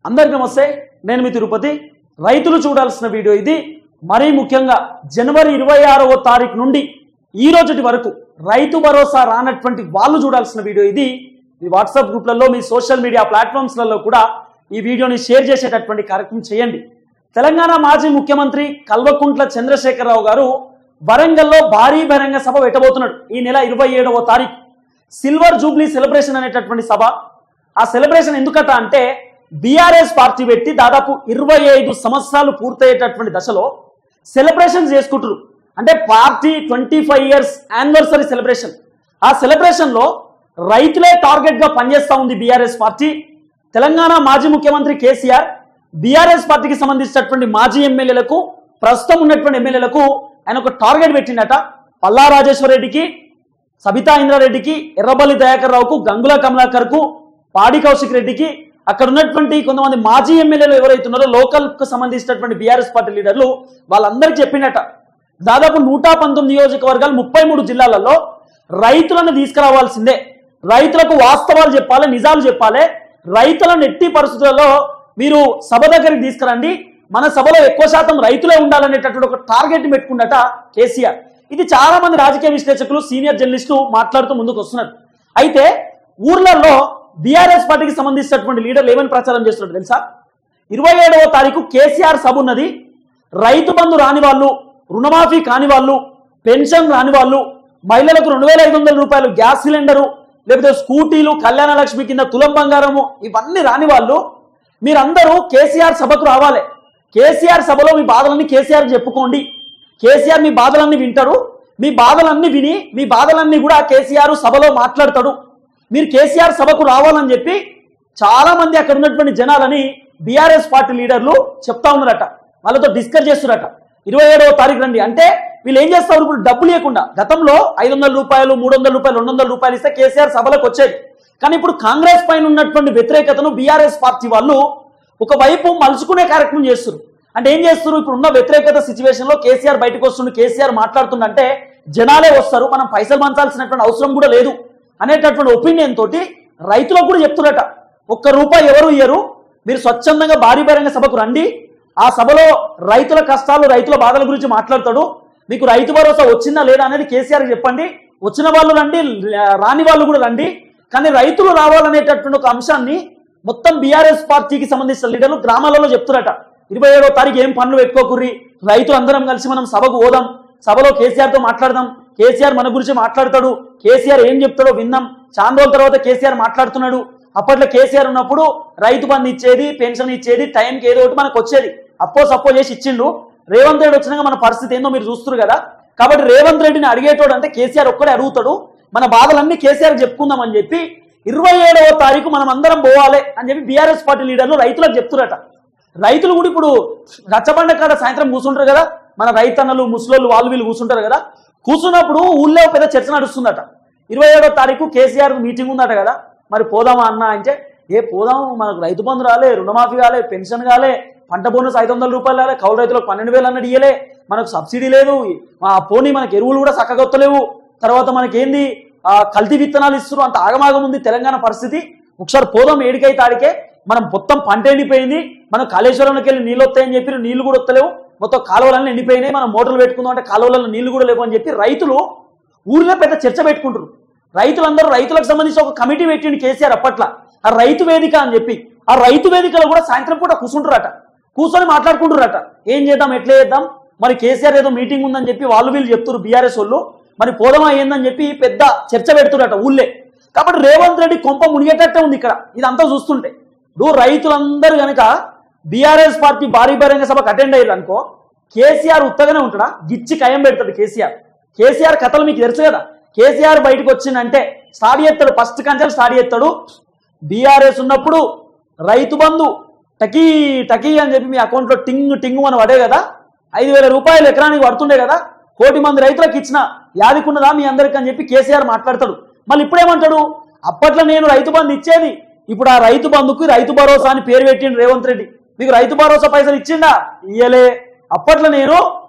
అందరికీ నమస్తే, నేను మీ తిరుపతి. రైతులు చూడాల్సిన వీడియో ఇది. మరీ ముఖ్యంగా జనవరి 26వ తారీఖు నుండి ఈ రోజుటి వరకు రైతు భరోసా రానటువంటి వాళ్ళు చూడాల్సిన వీడియో ఇది. మీ వాట్సాప్ గ్రూప్లలో, మీ సోషల్ మీడియా ప్లాట్ఫామ్స్లలో కూడా ఈ వీడియోని షేర్ చేసేటటువంటి కార్యక్రమం చేయండి. తెలంగాణ మాజీ ముఖ్యమంత్రి కల్వకుంట్ల చంద్రశేఖరరావు గారు వరంగల్లో భారీ బహిరంగ సభ పెట్టబోతున్నాడు. ఈ నెల 27వ తారీఖు సిల్వర్ జూబ్లీ సెలబ్రేషన్ అనేటటువంటి సభ. ఆ సెలబ్రేషన్ ఎందుకట అంటే బీఆర్ఎస్ పార్టీ పెట్టి దాదాపు 25 సంవత్సరాలు పూర్తయ్యేటటువంటి దశలో సెలబ్రేషన్ చేసుకుంటారు. అంటే పార్టీ 25 ఇయర్స్ యానివర్సరీ సెలబ్రేషన్. ఆ సెలబ్రేషన్ లో రైతులే టార్గెట్ గా పనిచేస్తా ఉంది బీఆర్ఎస్ పార్టీ. తెలంగాణ మాజీ ముఖ్యమంత్రి కేసీఆర్ బీఆర్ఎస్ పార్టీకి సంబంధించినటువంటి మాజీ ఎమ్మెల్యేలకు, ప్రస్తుతం ఉన్నటువంటి ఎమ్మెల్యేలకు ఆయన ఒక టార్గెట్ పెట్టిండట. పల్లా రాజేశ్వర రెడ్డికి, సబితా ఇంద్రారెడ్డికి, ఎర్రబల్లి దయాకర్ రావుకు, గంగుల కమలాకర్ కు, పాడి కౌశిక్ రెడ్డికి, అక్కడ ఉన్నటువంటి కొంతమంది మాజీ ఎమ్మెల్యేలు ఎవరైతున్నారో లోకల్ కు సంబంధించినటువంటి బీఆర్ఎస్ పార్టీ లీడర్లు వాళ్ళందరికీ చెప్పినట్ట దాదాపు 119 నియోజకవర్గాలు 33 జిల్లాలలో రైతులను తీసుకురావాల్సిందే, రైతులకు వాస్తవాలు చెప్పాలి, నిజాలు చెప్పాలి, రైతులను ఎట్టి పరిస్థితులలో మీరు సభ దగ్గరికి తీసుకురండి, మన సభలో ఎక్కువ శాతం రైతులే ఉండాలనేటటువంటి ఒక టార్గెట్ పెట్టుకున్నట కేసీఆర్. ఇది చాలా మంది రాజకీయ విశ్లేషకులు, సీనియర్ జర్నలిస్టులు మాట్లాడుతూ ముందుకు వస్తున్నారు. అయితే ఊర్లలో బీఆర్ఎస్ పార్టీకి సంబంధించినటువంటి లీడర్లు ఏమని ప్రచారం చేస్తున్నారు తెలుసా? 27వ తారీఖు కేసీఆర్ సభ ఉన్నది. రైతు బంధు రాని వాళ్ళు, రుణమాఫీ కాని వాళ్ళు, పెన్షన్ రాని వాళ్ళు, మహిళలకు 2500 రూపాయలు గ్యాస్ సిలిండరు, లేకపోతే స్కూటీలు, కళ్యాణ లక్ష్మి కింద తులం బంగారము, ఇవన్నీ రాని వాళ్ళు మీరందరూ కేసీఆర్ సభకు రావాలి. కేసీఆర్ సభలో మీ బాధలన్నీ కేసీఆర్ చెప్పుకోండి. కేసీఆర్ మీ బాధలన్నీ వింటాడు. మీ బాధలన్నీ విని మీ బాధలన్నీ కూడా కేసీఆర్ సభలో మాట్లాడతాడు. మీరు కేసీఆర్ సభకు రావాలని చెప్పి చాలా మంది అక్కడ ఉన్నటువంటి జనాలని బీఆర్ఎస్ పార్టీ లీడర్లు చెప్తా ఉన్నారట, వాళ్ళతో డిస్కస్ చేస్తున్నారట. 27వ తారీఖు రండి అంటే వీళ్ళు ఏం చేస్తారు? ఇప్పుడు డబ్బులు లేకుండా గతంలో 500 రూపాయలు, 300 రూపాయలు, 200 రూపాయలు ఇస్తే కేసీఆర్ సభలకు వచ్చేది. కానీ ఇప్పుడు కాంగ్రెస్ పైన ఉన్నటువంటి వ్యతిరేకతను బీఆర్ఎస్ పార్టీ వాళ్ళు ఒకవైపు మలుచుకునే కార్యక్రమం చేస్తారు. అంటే ఏం చేస్తారు? ఇప్పుడు ఉన్న వ్యతిరేకత సిచ్యువేషన్ లో కేసీఆర్ బయటకు వస్తుండే, కేసీఆర్ మాట్లాడుతుండంటే జనాలే వస్తారు, మనం పైసలు పంచాల్సినటువంటి అవసరం కూడా లేదు అనేటటువంటి ఒపీనియన్ తోటి రైతులకు కూడా చెప్తున్నట. ₹1 ఎవరు ఇయ్యరు, మీరు స్వచ్ఛందంగా భారీ బహిరంగ సభకు రండి, ఆ సభలో రైతుల కష్టాలు, రైతుల బాధల గురించి మాట్లాడతాడు, మీకు రైతు భరోసా వచ్చిందా లేదా అనేది కేసీఆర్ చెప్పండి, వచ్చిన వాళ్ళు రండి, రాని వాళ్ళు కూడా రండి, కానీ రైతులు రావాలనేటటువంటి ఒక అంశాన్ని మొత్తం బీఆర్ఎస్ పార్టీకి సంబంధించిన లీడర్లు గ్రామాలలో చెప్తున్నట. 27వ తారీఖు ఏం పనులు పెట్టుకోకుర్రి, రైతులు అందరం కలిసి మనం సభకు పోదాం, సభలో కేసీఆర్ తో మాట్లాడదాం, కేసీఆర్ మన గురించి మాట్లాడతాడు, కేసీఆర్ ఏం చెప్తాడో విందాం. చాలా రోజుల తర్వాత కేసీఆర్ మాట్లాడుతున్నాడు. అప్పట్లో కేసీఆర్ ఉన్నప్పుడు రైతు బంధు ఇచ్చేది, పెన్షన్ ఇచ్చేది, టైంకి ఏదో ఒకటి మనకు వచ్చేది, సప్పో చేసి ఇచ్చిండు. రేవంత్ రెడ్డి వచ్చినాక మన పరిస్థితి ఏందో మీరు చూస్తున్నారు కదా. కాబట్టి రేవంత్ రెడ్డిని అడిగేటోడు అంటే కేసీఆర్ ఒక్కడే అడుగుతాడు. మన బాధలన్నీ కేసీఆర్ చెప్పుకుందాం అని చెప్పి 27వ తారీఖు మనం అందరం పోవాలి అని చెప్పి బీఆర్ఎస్ పార్టీ లీడర్లు రైతులకు చెప్తున్నారట. రైతులు కూడా ఇప్పుడు రచ్చబండ కాడ సాయంత్రం కూర్చుంటారు కదా, మన రైతన్నలు, ముసలోళ్ళు, వాళ్ళు వీళ్ళు కూర్చుంటారు కదా. కూర్చున్నప్పుడు ఊళ్ళో పెద్ద చర్చ నడుస్తుందట. 27వ తారీఖు కేసీఆర్ మీటింగ్ ఉందట కదా, మరి పోదామా అన్న అంటే పోదాం, మనకు రైతు బంధు రాలే, రుణమాఫీ కాలే, పెన్షన్ కాలే, పంట బోనస్ 500 రూపాయలు రాలే, కౌలు రైతులకు 12,000 అన్నది ఇయ్యలే, మనకు సబ్సిడీ లేదు, పోనీ మనకు ఎరువులు కూడా చక్కగొత్తలేవు, తర్వాత మనకేంది కల్తీ విత్తనాలు ఇస్తున్నారు, అంత ఆగమాగం ఉంది తెలంగాణ పరిస్థితి. ఒకసారి పోదాం, ఏడికైతే ఆడికే, మనం మొత్తం పంట ఎండిపోయింది, మనం కాళేశ్వరంలోకి వెళ్ళి నీళ్ళు వస్తాయని చెప్పి నీళ్లు కూడా వస్తలేవు, మొత్తం కాలువలన్నీ ఎండిపోయినాయి, మనం మోటార్లు పెట్టుకుందాం అంటే కాలువలలో నీళ్లు కూడా లేవు అని చెప్పి రైతులు ఊరిలో పెద్ద చర్చ పెట్టుకుంటారు. రైతులందరూ రైతులకు సంబంధించి ఒక కమిటీ పెట్టిండు కేసీఆర్ అప్పట్లో, ఆ రైతు వేదిక అని చెప్పి. ఆ రైతు వేదికలో కూడా సాయంత్రం పూట కూర్చుంటారట, కూర్చొని మాట్లాడుకుంటారట, ఏం చేద్దాం, ఎట్లా చేద్దాం, మరి కేసీఆర్ ఏదో మీటింగ్ ఉందని చెప్పి వాళ్ళు వీళ్ళు చెప్తున్నారు బీఆర్ఎస్ వాళ్ళు, మరి పోదామా ఏందని చెప్పి పెద్ద చర్చ పెడుతున్నట ఊళ్ళే. కాబట్టి రేవంత్ రెడ్డి కొంప మునిగేటట్టే ఉంది ఇక్కడ ఇదంతా చూస్తుంటే. ఇప్పుడు రైతులందరూ కనుక బీఆర్ఎస్ పార్టీ భారీ బహిరంగ సభకు అటెండ్ అయ్యారు అనుకో, కేసీఆర్ ఉత్తగానే ఉంటాడా, గిచ్చి కయం పెడతాడు కేసీఆర్ కథలు మీకు తెలుసు కదా. కేసీఆర్ బయటకు వచ్చిందంటే స్టార్ట్ చేస్తాడు, ఫస్ట్ కంచెలు స్టార్ట్ చేస్తాడు. బీఆర్ఎస్ ఉన్నప్పుడు రైతు బంధు టకీ టకీ అని చెప్పి మీ అకౌంట్లో టింగు అని పడే కదా, 5,000 రూపాయలు ఎకరానికి పడుతుండే కదా, 1 కోటి మంది రైతులకు ఇచ్చిన యాదికున్నదా మీ అందరికీ అని చెప్పి కేసీఆర్ మాట్లాడతాడు. మళ్ళీ ఇప్పుడేమంటాడు, అప్పట్లో నేను రైతు బంధు ఇచ్చేది, ఇప్పుడు ఆ రైతు బంధుకు రైతు భరోసా అని పేరు పెట్టిండు రేవంత్ రెడ్డి, మీకు రైతు భరోసా పైసలు ఇచ్చిండా? ఇయ్యలే. అప్పట్లో నేను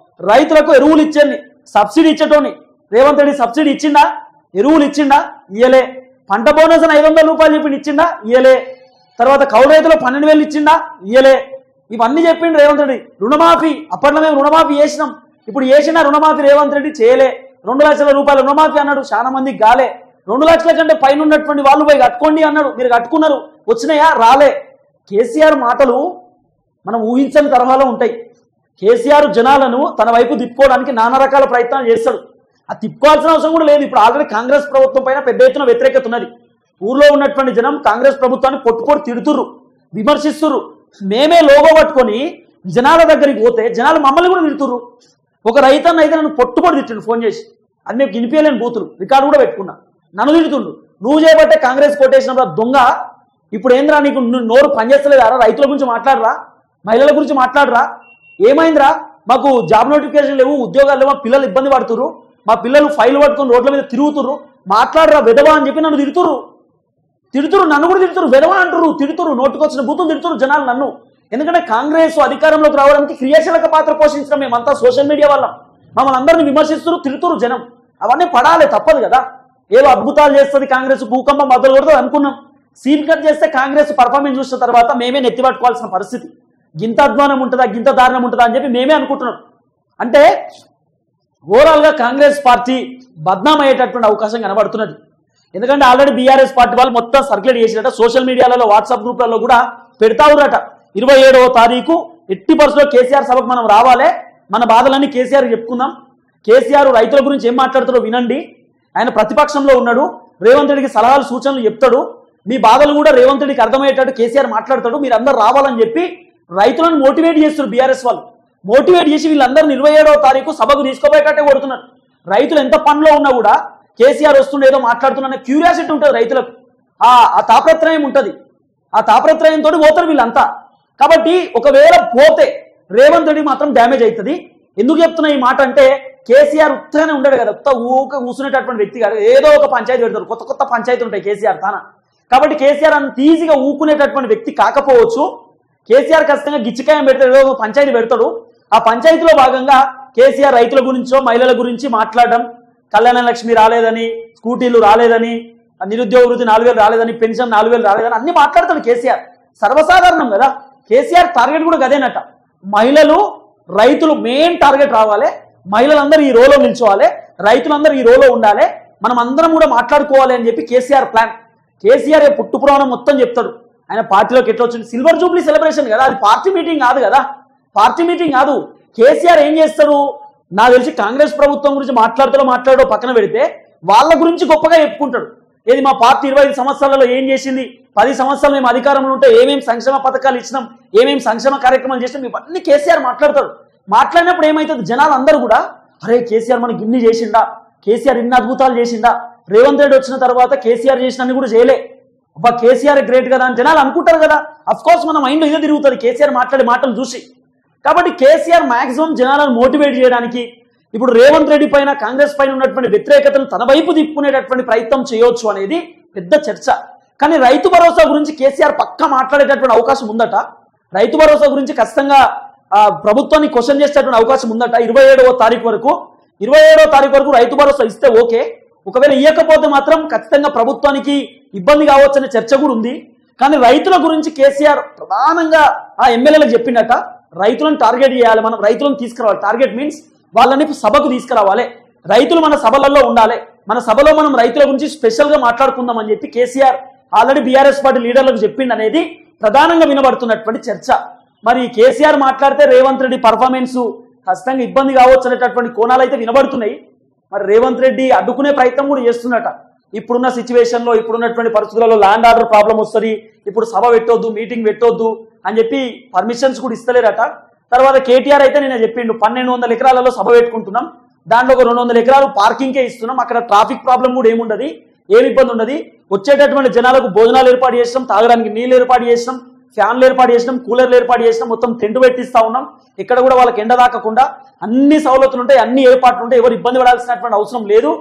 రైతులకు ఎరువులు ఇచ్చేది, సబ్సిడీ ఇచ్చేటోని, రేవంత్ రెడ్డి సబ్సిడీ ఇచ్చిండా? ఎరువులు ఇచ్చిండా? ఇయ్యలే. పంట బోనస్ అని 500 రూపాయలు చెప్పి ఇచ్చిండా? ఇయ్యలే. తర్వాత కౌలు రైతులు 12,000 ఇచ్చిండా, ఇయ్యలే. ఇవన్నీ చెప్పిండు రేవంత్ రెడ్డి. రుణమాఫీ అప్పట్లో మేము రుణమాఫీ చేసినాం, ఇప్పుడు చేసిన రుణమాఫీ రేవంత్ రెడ్డి చేయలే. 2 లక్షల రూపాయల రుణమాఫీ అన్నాడు, చాలా మందికి గాలే. 2 లక్షల కంటే పైన ఉన్నటువంటి వాళ్ళు పోయి కట్టుకోండి అన్నాడు, మీరు కట్టుకున్నారు, వచ్చినాయా? రాలే. కేసీఆర్ మాటలు మనం ఊహించని తరహాలో ఉంటాయి. కేసీఆర్ జనాలను తన వైపు తిప్పుకోవడానికి నానా రకాల ప్రయత్నాలు చేస్తాడు. అది తిప్పుకోవాల్సిన అవసరం కూడా లేదు. ఇప్పుడు ఆల్రెడీ కాంగ్రెస్ ప్రభుత్వం పైన పెద్ద ఎత్తున వ్యతిరేకత ఉన్నది. ఊర్లో ఉన్నటువంటి జనం కాంగ్రెస్ ప్రభుత్వాన్ని పొట్టుపోటు తిడుతుర్రు, విమర్శిస్తుర్రు. మేమే లోగో పట్టుకొని జనాల దగ్గరికి పోతే జనాలు మమ్మల్ని కూడా తిడుతుర్రు. ఒక రైతన్న అయితే నన్ను పొట్టుపోటు తిట్టిండు ఫోన్ చేసి, అది మేము వినిపించలేని బూతులు, రికార్డు కూడా పెట్టుకున్నా. నన్ను తిడుతుండు, నువ్వు చేయబట్టే కాంగ్రెస్ కొట్టేసినప్పుడు దొంగ, ఇప్పుడు ఏంద్రా నీకు నోరు పనిచేస్తలేదా? రైతుల గురించి మాట్లాడరా, మహిళల గురించి మాట్లాడరా? ఏమైందిరా? మాకు జాబ్ నోటిఫికేషన్ లేవు, ఉద్యోగాలు లేవు, మా పిల్లలు ఇబ్బంది పడుతుర్రు, మా పిల్లలు ఫైల్ పట్టుకొని రోడ్ల మీద తిరుగుతుర్రు, మాట్లాడరా విధవా అని చెప్పి నన్ను తిడుతుర్రు. నన్ను కూడా తిడుతురు, విధవా అంటారు, తిడుతురు, నోటుకొచ్చిన బూతులు తిడుతురు జనాలు నన్ను. ఎందుకంటే కాంగ్రెస్ అధికారంలోకి రావడానికి క్రియాశీలక పాత్ర పోషించడం మేమంతా సోషల్ మీడియా వల్ల. మమ్మల్ని అందరినీ విమర్శిస్తురు, తిడుతురు జనం. అవన్నీ పడాలి, తప్పదు కదా. ఏదో అద్భుతాలు చేస్తుంది కాంగ్రెస్, భూకంపం మొదలు కొడుతుంది అనుకున్నాం. సీన్ కట్ చేస్తే కాంగ్రెస్ పర్ఫార్మెన్స్ చూసిన తర్వాత మేమే నెత్తిపట్టుకోవాల్సిన పరిస్థితి. గింత అధ్వానం ఉంటుందా, గింత దారుణం ఉంటుందా అని చెప్పి మేమే అనుకుంటున్నాం. అంటే ఓవరాల్గా కాంగ్రెస్ పార్టీ బద్నాం అయ్యేటటువంటి అవకాశం కనబడుతున్నది. ఎందుకంటే ఆల్రెడీ బీఆర్ఎస్ పార్టీ వాళ్ళు మొత్తం సర్క్యులేట్ చేసినట్ట, సోషల్ మీడియాలలో వాట్సాప్ గ్రూప్లలో కూడా పెడతా ఉన్నారట. 27వ తారీఖు ఎట్టి పరిస్థితుల్లో కేసీఆర్ సభకు మనం రావాలి, మన బాధలన్నీ కేసీఆర్ చెప్పుకుందాం. కేసీఆర్ రైతుల గురించి ఏం మాట్లాడుతారో వినండి. ఆయన ప్రతిపక్షంలో ఉన్నాడు, రేవంత్ రెడ్డికి సలహాలు సూచనలు చెప్తాడు. మీ బాధలు కూడా రేవంత్ రెడ్డికి అర్థమయ్యేటట్టు కేసీఆర్ మాట్లాడతాడు. మీరు అందరూ రావాలని చెప్పి రైతులను మోటివేట్ చేస్తారు బీఆర్ఎస్ వాళ్ళు. మోటివేట్ చేసి వీళ్ళందరినీ 27వ తారీఖు సభకు తీసుకోపోయేటట్టే కొడుతున్నారు. రైతులు ఎంత పనిలో ఉన్నా కూడా కేసీఆర్ వస్తుండే ఏదో మాట్లాడుతున్నా క్యూరియాసిటీ ఉంటుంది రైతులకు, ఆ తాపత్రయం ఉంటుంది. ఆ తాపత్రయంతో పోతారు వీళ్ళంతా. కాబట్టి ఒకవేళ పోతే రేవంత్ రెడ్డి మాత్రం డ్యామేజ్ అవుతుంది. ఎందుకు చెప్తున్నా ఈ మాట అంటే, కేసీఆర్ ఉత్తగానే ఉండడు కదా, ఊక కూర్చునేటటువంటి వ్యక్తి కాదు. ఏదో ఒక పంచాయతీ పెడతారు, కొత్త కొత్త పంచాయతీ ఉంటాయి కేసీఆర్ తాన. కాబట్టి కేసీఆర్ అంత ఈజీగా ఊకునేటటువంటి వ్యక్తి కాకపోవచ్చు. కేసీఆర్ ఖచ్చితంగా గిచ్చికాయం పెడతాడు, ఏదో పంచాయతీ పెడతాడు. ఆ పంచాయతీలో భాగంగా కేసీఆర్ రైతుల గురించో మహిళల గురించి మాట్లాడడం, కళ్యాణ లక్ష్మి రాలేదని, స్కూటీలు రాలేదని, నిరుద్యోగ వృత్తి 4,000 రాలేదని, పెన్షన్ 4,000 రాలేదని అన్ని మాట్లాడతాడు కేసీఆర్. సర్వసాధారణం కదా. కేసీఆర్ టార్గెట్ కూడా గదేనట. మహిళలు, రైతులు మెయిన్ టార్గెట్ రావాలి, మహిళలందరూ ఈ రోలో నిల్చోవాలి, రైతులందరూ ఈ రోలో ఉండాలి, మనం అందరం కూడా మాట్లాడుకోవాలి అని చెప్పి కేసీఆర్ ప్లాన్. కేసీఆర్ పుట్టు పురాణం మొత్తం చెప్తాడు. ఆయన పార్టీలోకి ఎట్లా వచ్చింది, సిల్వర్ జూబ్లీ సెలబ్రేషన్ కదా, అది పార్టీ మీటింగ్ కాదు కదా, పార్టీ మీటింగ్ కాదు. కేసీఆర్ ఏం చేస్తారు, నాకు తెలిసి కాంగ్రెస్ ప్రభుత్వం గురించి మాట్లాడో పక్కన పెడితే వాళ్ళ గురించి గొప్పగా చెప్పుకుంటాడు. ఏది మా పార్టీ 25 సంవత్సరాలలో ఏం చేసింది, 10 సంవత్సరాలు మేము అధికారంలో ఉంటే ఏమేమి సంక్షేమ పథకాలు ఇచ్చినాం, ఏమేమి సంక్షేమ కార్యక్రమాలు చేసినాం, ఇవన్నీ కేసీఆర్ మాట్లాడతాడు. మాట్లాడినప్పుడు ఏమవుతుంది, జనాలు అందరూ కూడా అరే కేసీఆర్ మనకి ఇన్ని చేసిండా, కేసీఆర్ ఇన్ని అద్భుతాలు చేసిండా, రేవంత్ రెడ్డి వచ్చిన తర్వాత కేసీఆర్ చేసినన్ని కూడా చేయలే, అబ్బా కేసీఆర్ గ్రేట్ కదా అని జనాలు అనుకుంటారు కదా. అఫ్ కోర్స్ మన మైండ్లో ఇదే తిరుగుతుంది కేసీఆర్ మాట్లాడే మాటలు చూసి. కాబట్టి కేసీఆర్ మాక్సిమం జనాలను మోటివేట్ చేయడానికి ఇప్పుడు రేవంత్ రెడ్డి పైన, కాంగ్రెస్ పైన ఉన్నటువంటి వ్యతిరేకతను తన వైపు తిప్పుకునేటటువంటి ప్రయత్నం చేయొచ్చు అనేది పెద్ద చర్చ. కానీ రైతు భరోసా గురించి కేసీఆర్ పక్కా మాట్లాడేటటువంటి అవకాశం ఉందట. రైతు భరోసా గురించి ఖచ్చితంగా ప్రభుత్వాన్ని క్వశ్చన్ చేసేటటువంటి అవకాశం ఉందట. 27వ తారీఖు వరకు రైతు భరోసా ఇస్తే ఓకే, ఒకవేళ ఇవ్వకపోతే మాత్రం ఖచ్చితంగా ప్రభుత్వానికి ఇబ్బంది కావచ్చనే చర్చ కూడా ఉంది. కానీ రైతుల గురించి కేసీఆర్ ప్రధానంగా ఆ ఎమ్మెల్యేలకు చెప్పిండట, రైతులను టార్గెట్ చేయాలి, మనం రైతులను తీసుకురావాలి. టార్గెట్ మీన్స్ వాళ్ళని సభకు తీసుకురావాలి, రైతులు మన సభలలో ఉండాలి, మన సభలో మనం రైతుల గురించి స్పెషల్గా మాట్లాడుకుందాం అని చెప్పి కేసీఆర్ ఆల్రెడీ బీఆర్ఎస్ పార్టీ లీడర్లకు చెప్పిండు అనేది ప్రధానంగా వినబడుతున్నటువంటి చర్చ. మరి కేసీఆర్ మాట్లాడితే రేవంత్ రెడ్డి పర్ఫార్మెన్స్ ఖచ్చితంగా ఇబ్బంది కావచ్చు అనేటటువంటి కోణాలు అయితే వినబడుతున్నాయి. మరి రేవంత్ రెడ్డి అడ్డుకునే ప్రయత్నం కూడా చేస్తున్నట. ఇప్పుడున్న సిచ్యువేషన్లో, ఇప్పుడున్నటువంటి పరిస్థితులలో ల్యాండ్ ఆర్డర్ ప్రాబ్లం వస్తుంది, ఇప్పుడు సభ పెట్టొద్దు, మీటింగ్ పెట్టొద్దు అని చెప్పి పర్మిషన్స్ కూడా ఇస్తలేరట. తర్వాత కేటీఆర్ అయితే నేను చెప్పిండు 1200 ఎకరాలలో సభ పెట్టుకుంటున్నాం, దాంట్లో ఒక 200 ఎకరాలు పార్కింగ్కే ఇస్తున్నాం, అక్కడ ట్రాఫిక్ ప్రాబ్లం కూడా ఏముండదు, ఏమి ఇబ్బంది ఉండదు, వచ్చేటటువంటి జనాలకు భోజనాలు ఏర్పాటు చేసినాం, తాగడానికి నీళ్ళు ఏర్పాటు చేసినాం, ఫ్యాన్లు ఏర్పాటు చేసినాం, కూలర్లు ఏర్పాటు చేసినాం, మొత్తం టెంట్ పెట్టిస్తా ఉన్నాం, ఇక్కడ కూడా వాళ్ళకి ఎండ దాకకుండా అన్ని సౌలతులు ఉంటాయి, అన్ని ఏర్పాట్లు ఉంటాయి, ఎవరు ఇబ్బంది పడాల్సినటువంటి అవసరం లేదు,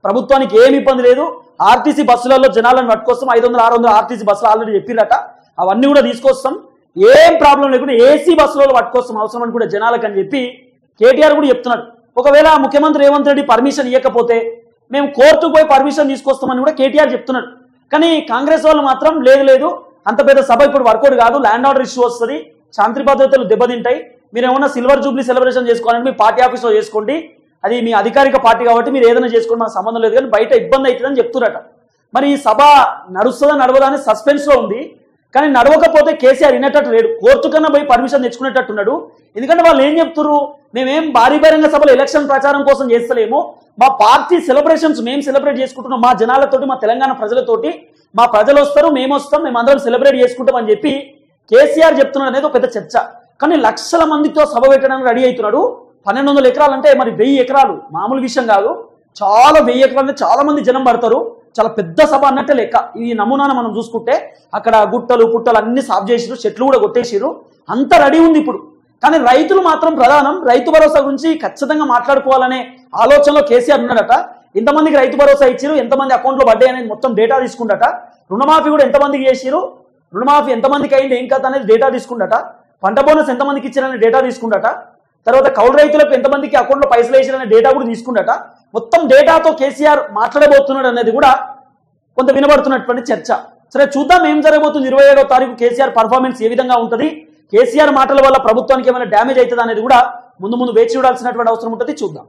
ప్రభుత్వానికి ఏమి ఇబ్బంది లేదు. ఆర్టీసీ బస్సులలో జనాలను పట్టుకొస్తాం, 500-600 ఆర్టీసీ బస్సులు ఆల్రెడీ చెప్పిరట, అవన్నీ కూడా తీసుకొస్తాం, ఏం ప్రాబ్లం లేకుండా ఏసీ బస్సులలో పట్టుకొస్తాం అవసరం అని కూడా జనాలకు అని చెప్పి కేటీఆర్ కూడా చెప్తున్నాడు. ఒకవేళ ముఖ్యమంత్రి రేవంత్ రెడ్డి పర్మిషన్ ఇవ్వకపోతే మేము కోర్టుకు పోయి పర్మిషన్ తీసుకొస్తామని కూడా కేటీఆర్ చెప్తున్నాడు. కానీ కాంగ్రెస్ వాళ్ళు మాత్రం లేదు అంత పెద్ద సభ ఇప్పుడు వర్కౌట్ కాదు, ల్యాండ్ ఆర్డర్ ఇష్యూ వస్తుంది, శాంతి భద్రతలు దెబ్బతింటాయి. మీరు ఏమన్నా సిల్వర్ జూబ్లీ సెలబ్రేషన్ చేసుకోవాలంటే మీ పార్టీ ఆఫీస్లో చేసుకోండి, అది మీ అధికారిక పార్టీ కాబట్టి మీరు ఏదైనా చేసుకోండి, మాకు సంబంధం లేదు, కానీ బయట ఇబ్బంది అవుతుందని చెప్తురట. మరి ఈ సభ నడుస్తుందా నడవదా అని సస్పెన్స్లో ఉంది. కానీ నడవకపోతే కేసీఆర్ వినేటట్టు లేడు, కోర్టు కన్నా పోయి పర్మిషన్ తెచ్చుకునేటట్టున్నాడు. ఎందుకంటే వాళ్ళు ఏం చెప్తున్నారు, మేమేం భారీ బహిరంగ సభలు ఎలక్షన్ ప్రచారం కోసం చేస్తలేము, మా పార్టీ సెలబ్రేషన్స్ మేము సెలబ్రేట్ చేసుకుంటున్నాం, మా జనాలతోటి, మా తెలంగాణ ప్రజలతోటి, మా ప్రజలు వస్తారు, మేము వస్తాం, మేమందరం సెలబ్రేట్ చేసుకుంటాం అని చెప్పి కేసీఆర్ చెప్తున్నాడు అనేది ఒక పెద్ద చర్చ. కానీ లక్షల మందితో సభ పెట్టడానికి రెడీ అవుతున్నాడు. 1200 ఎకరాలు అంటే మరి 1000 ఎకరాలు మామూలు విషయం కాదు. చాలా 1000 ఎకరాలు అంటే చాలా మంది జనం పడతారు, చాలా పెద్ద సభ అన్నట్టే లెక్క. ఈ నమూనాను మనం చూసుకుంటే అక్కడ గుట్టలు పుట్టలు అన్ని సాఫ్ చేసిరు, చెట్లు కూడా కొట్టేసిరు, అంత రెడీ ఉంది ఇప్పుడు. కానీ రైతులు మాత్రం ప్రధానం, రైతు భరోసా గురించి ఖచ్చితంగా మాట్లాడుకోవాలనే ఆలోచనలో కేసీఆర్ ఉన్నాడట. ఎంతమందికి రైతు భరోసా ఇచ్చిరు, ఎంతమంది అకౌంట్లో పడ్డాయి అనేది మొత్తం డేటా తీసుకుండట. రుణమాఫీ కూడా ఎంతమందికి చేసిరు, రుణమాఫీ ఎంతమందికి అయింది ఏం కథ అనేది డేటా తీసుకుండట. పంట బోనస్ ఎంతమందికి ఇచ్చారనే డేటా తీసుకుండట. తర్వాత కౌలు రైతులకు ఎంతమందికి అకౌంట్లో పైసలు వేసారనే డేటా కూడా తీసుకుండట. మొత్తం డేటాతో కేసీఆర్ మాట్లాడబోతున్నాడు అనేది కూడా కొంత వినబడుతున్నటువంటి చర్చ. సరే చూద్దాం ఏం జరగబోతుంది. 27వ తారీఖు కేసీఆర్ పర్ఫార్మెన్స్ ఏ విధంగా ఉంటుంది, కేసీఆర్ మాటల వల్ల ప్రభుత్వానికి ఏమైనా డ్యామేజ్ అవుతుందా అనేది కూడా ముందు వేచి చూడాల్సినటువంటి అవసరం ఉంటుంది. చూద్దాం.